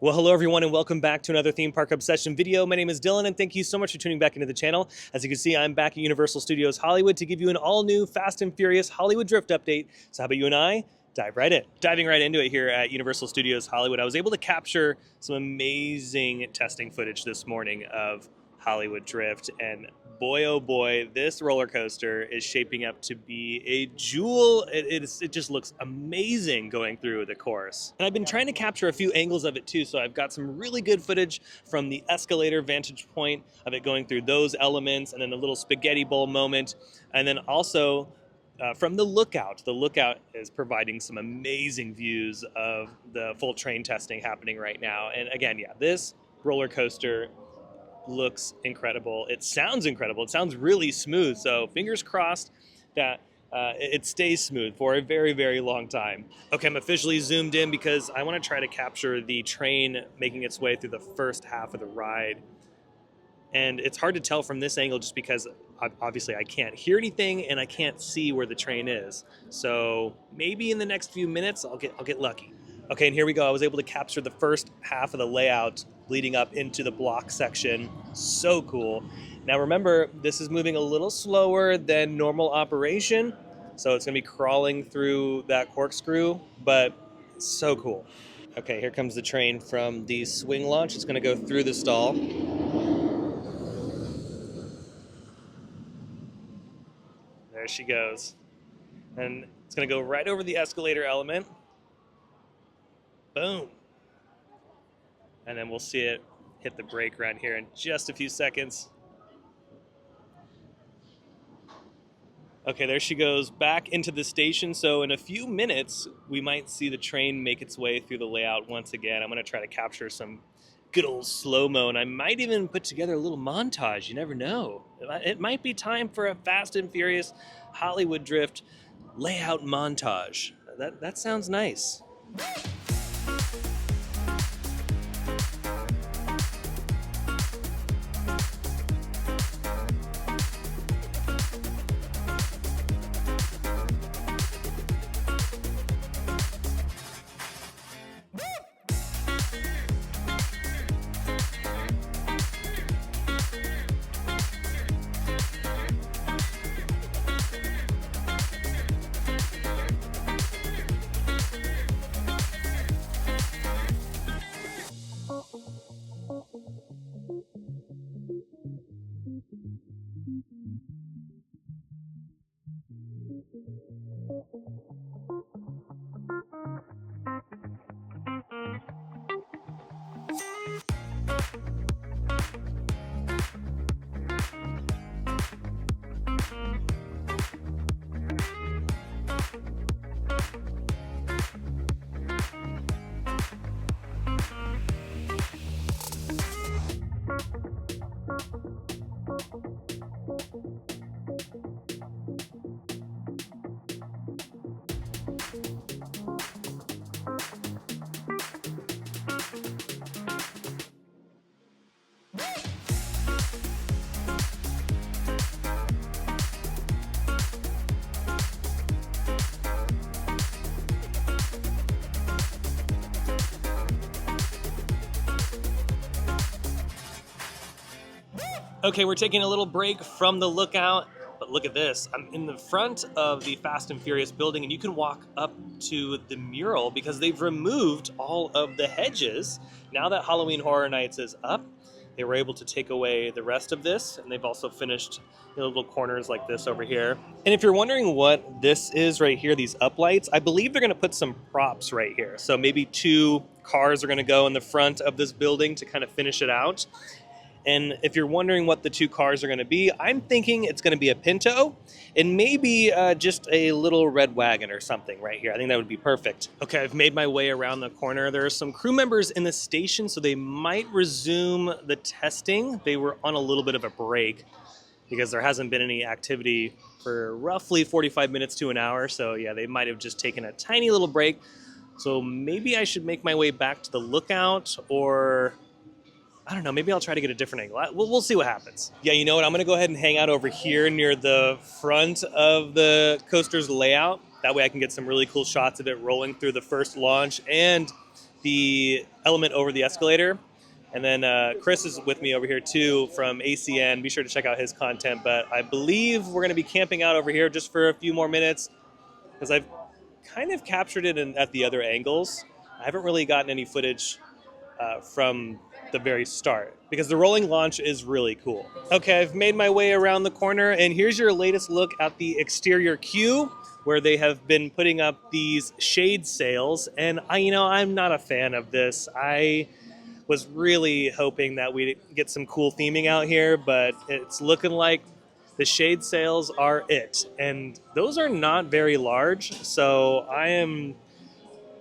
Well, hello everyone and welcome back to another Theme Park Obsession video. My name is Dylan and thank you so much for tuning back into the channel. As you can see, I'm back at Universal Studios Hollywood to give you an all-new Fast and Furious Hollywood Drift update. So how about you and I dive right in? Diving right into it here at Universal Studios Hollywood, I was able to capture some amazing testing footage this morning of Hollywood Drift, and boy oh boy, this roller coaster is shaping up to be a jewel. It just looks amazing going through the course. And I've been trying to capture a few angles of it too, so I've got some really good footage from the escalator vantage point of it going through those elements, and then a little spaghetti bowl moment, and then also from the lookout. The lookout is providing some amazing views of the full train testing happening right now. And again, yeah, this roller coaster looks incredible. It sounds incredible. It sounds really smooth. So fingers crossed that it stays smooth for a very, very long time. Okay, I'm officially zoomed in because I want to try to capture the train making its way through the first half of the ride. And it's hard to tell from this angle just because obviously I can't hear anything and I can't see where the train is. So maybe in the next few minutes I'll get lucky. Okay, and here we go. I was able to capture the first half of the layout leading up into the block section. So cool. Now remember, this is moving a little slower than normal operation, so it's gonna be crawling through that corkscrew, but so cool. Okay, here comes the train from the swing launch. It's gonna go through the stall. There she goes. And it's gonna go right over the escalator element. Boom. And then we'll see it hit the brake run here in just a few seconds. Okay, there she goes back into the station. So in a few minutes, we might see the train make its way through the layout once again. I'm gonna try to capture some good old slow-mo, and I might even put together a little montage. You never know. It might be time for a Fast and Furious Hollywood Drift layout montage. That sounds nice. Okay, we're taking a little break from the lookout, but look at this. I'm in the front of the Fast and Furious building, and you can walk up to the mural because they've removed all of the hedges. Now that Halloween Horror Nights is up, they were able to take away the rest of this, and they've also finished little corners like this over here. And if you're wondering what this is right here, these uplights, I believe they're gonna put some props right here. So maybe 2 cars are gonna go in the front of this building to kind of finish it out. And if you're wondering what the 2 cars are going to be, I'm thinking it's going to be a Pinto and maybe just a little red wagon or something right here. I think that would be perfect. Okay, I've made my way around the corner. There are some crew members in the station, so they might resume the testing. They were on a little bit of a break because there hasn't been any activity for roughly 45 minutes to an hour. So yeah, they might have just taken a tiny little break. So maybe I should make my way back to the lookout, or I don't know, maybe I'll try to get a different angle. We'll see what happens. Yeah, you know what? I'm going to go ahead and hang out over here near the front of the coaster's layout. That way I can get some really cool shots of it rolling through the first launch and the element over the escalator. And then Chris is with me over here too from ACN. Be sure to check out his content. But I believe we're going to be camping out over here just for a few more minutes because I've kind of captured it at the other angles. I haven't really gotten any footage from the very start because the rolling launch is really cool. Okay, I've made my way around the corner and here's your latest look at the exterior queue where they have been putting up these shade sails. And I'm not a fan of this. I was really hoping that we'd get some cool theming out here, but it's looking like the shade sails are it. And those are not very large, so I am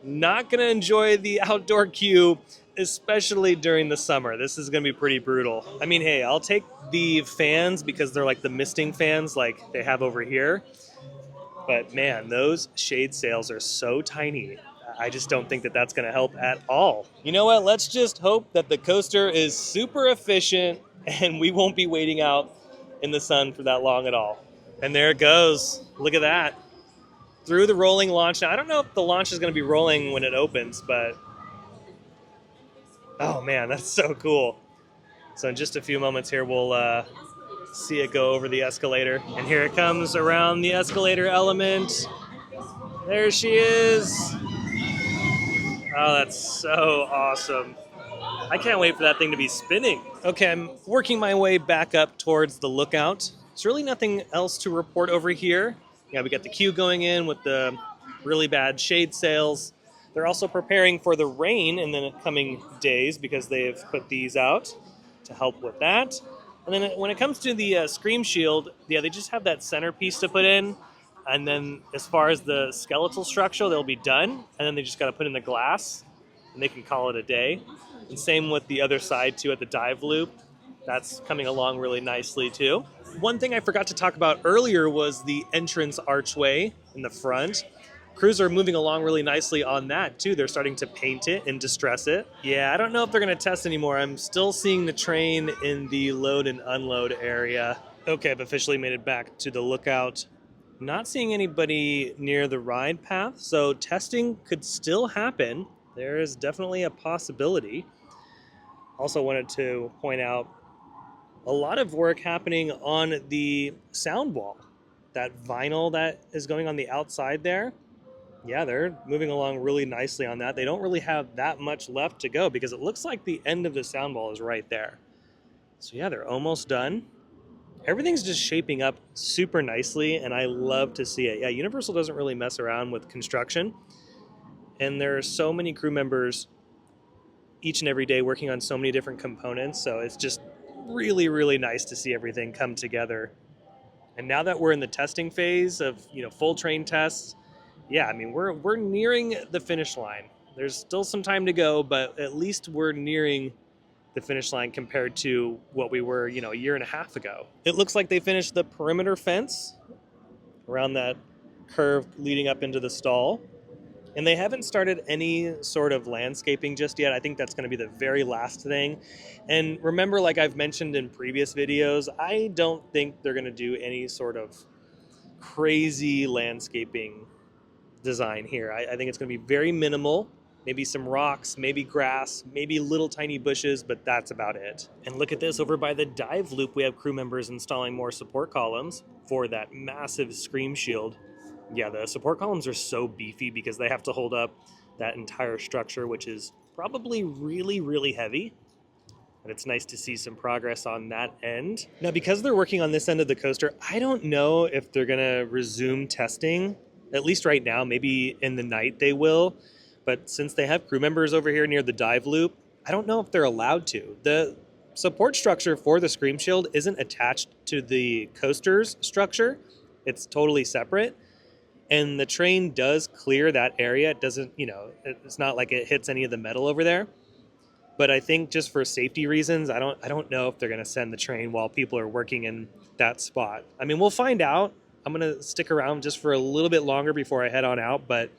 not going to enjoy the outdoor queue, especially during the summer. This is going to be pretty brutal. I mean, hey, I'll take the fans because they're like the misting fans like they have over here. But man, those shade sails are so tiny. I just don't think that that's going to help at all. You know what? Let's just hope that the coaster is super efficient and we won't be waiting out in the sun for that long at all. And there it goes. Look at that. Through the rolling launch. Now, I don't know if the launch is going to be rolling when it opens, but oh man, that's so cool. So in just a few moments here, we'll see it go over the escalator. And here it comes around the escalator element. There she is. Oh, that's so awesome. I can't wait for that thing to be spinning. Okay, I'm working my way back up towards the lookout. There's really nothing else to report over here. Yeah, we got the queue going in with the really bad shade sails. They're also preparing for the rain in the coming days because they've put these out to help with that. And then when it comes to the Scream Shield, yeah, they just have that centerpiece to put in. And then as far as the skeletal structure, they'll be done. And then they just got to put in the glass and they can call it a day. And same with the other side too at the dive loop. That's coming along really nicely too. One thing I forgot to talk about earlier was the entrance archway in the front. Crews are moving along really nicely on that too. They're starting to paint it and distress it. Yeah, I don't know if they're going to test anymore. I'm still seeing the train in the load and unload area. Okay, I've officially made it back to the lookout. Not seeing anybody near the ride path, so testing could still happen. There is definitely a possibility. Also wanted to point out a lot of work happening on the sound wall. That vinyl that is going on the outside there, yeah, they're moving along really nicely on that. They don't really have that much left to go because it looks like the end of the sound wall is right there. So yeah, they're almost done. Everything's just shaping up super nicely and I love to see it. Yeah, Universal doesn't really mess around with construction. And there are so many crew members each and every day working on so many different components. So it's just really, really nice to see everything come together. And now that we're in the testing phase of, full train tests, yeah, I mean, we're nearing the finish line. There's still some time to go, but at least we're nearing the finish line compared to what we were, a year and a half ago. It looks like they finished the perimeter fence around that curve leading up into the stall. And they haven't started any sort of landscaping just yet. I think that's going to be the very last thing. And remember, like I've mentioned in previous videos, I don't think they're going to do any sort of crazy landscaping design here. I think it's going to be very minimal. Maybe some rocks, maybe grass, maybe little tiny bushes, but that's about it. And look at this, over by the dive loop, we have crew members installing more support columns for that massive Scream Shield. Yeah, the support columns are so beefy because they have to hold up that entire structure, which is probably really, really heavy. And it's nice to see some progress on that end. Now, because they're working on this end of the coaster, I don't know if they're gonna resume testing, at least right now. Maybe in the night they will. But since they have crew members over here near the dive loop, I don't know if they're allowed to. The support structure for the Scream Shield isn't attached to the coaster's structure. It's totally separate. And the train does clear that area. It doesn't, it's not like it hits any of the metal over there. But I think just for safety reasons, I don't know if they're going to send the train while people are working in that spot. I mean, we'll find out. I'm going to stick around just for a little bit longer before I head on out, but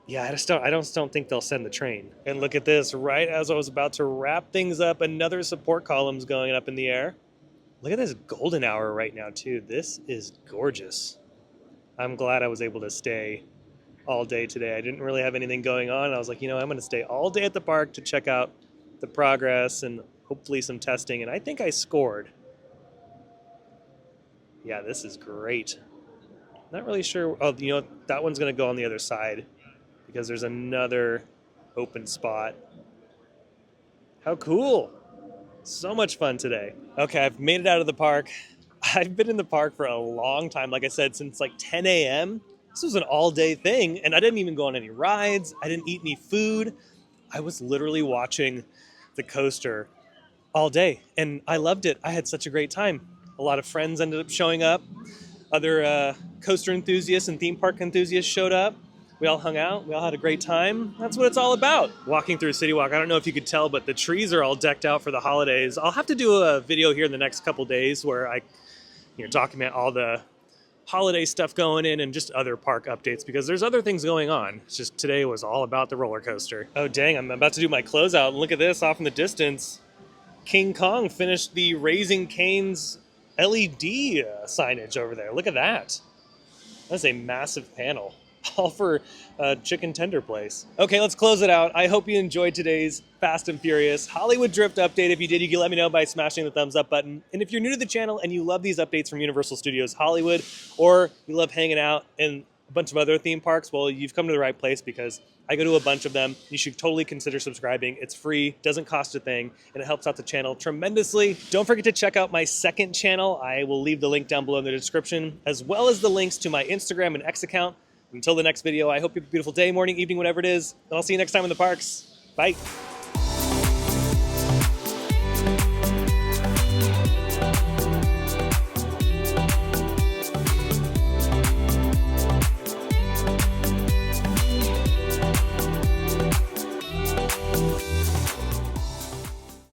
yeah, I don't think they'll send the train. And look at this, right as I was about to wrap things up, another support column's going up in the air. Look at this golden hour right now too. This is gorgeous. I'm glad I was able to stay all day today. I didn't really have anything going on. I was like, I'm going to stay all day at the park to check out the progress and hopefully some testing. And I think I scored. Yeah, this is great. Not really sure. Oh, that one's going to go on the other side because there's another open spot. How cool. So much fun today. Okay, I've made it out of the park. I've been in the park for a long time. Like I said, since like 10 a.m. This was an all-day thing, and I didn't even go on any rides. I didn't eat any food. I was literally watching the coaster all day, and I loved it. I had such a great time. A lot of friends ended up showing up. Other coaster enthusiasts and theme park enthusiasts showed up. We all hung out. We all had a great time. That's what it's all about. Walking through CityWalk, I don't know if you could tell, but the trees are all decked out for the holidays. I'll have to do a video here in the next couple days where I document all the holiday stuff going in and just other park updates because there's other things going on. It's just today was all about the roller coaster. Oh dang, I'm about to do my closeout and look at this off in the distance. King Kong finished the Raising Cane's LED signage over there. Look at that. That's a massive panel. All for a chicken tender place. Okay, let's close it out. I hope you enjoyed today's Fast and Furious Hollywood Drift update. If you did, you can let me know by smashing the thumbs up button. And if you're new to the channel and you love these updates from Universal Studios Hollywood, or you love hanging out in a bunch of other theme parks, well, you've come to the right place because I go to a bunch of them. You should totally consider subscribing. It's free, doesn't cost a thing, and it helps out the channel tremendously. Don't forget to check out my second channel. I will leave the link down below in the description, as well as the links to my Instagram and X account. Until the next video, I hope you have a beautiful day, morning, evening, whatever it is, and I'll see you next time in the parks. Bye.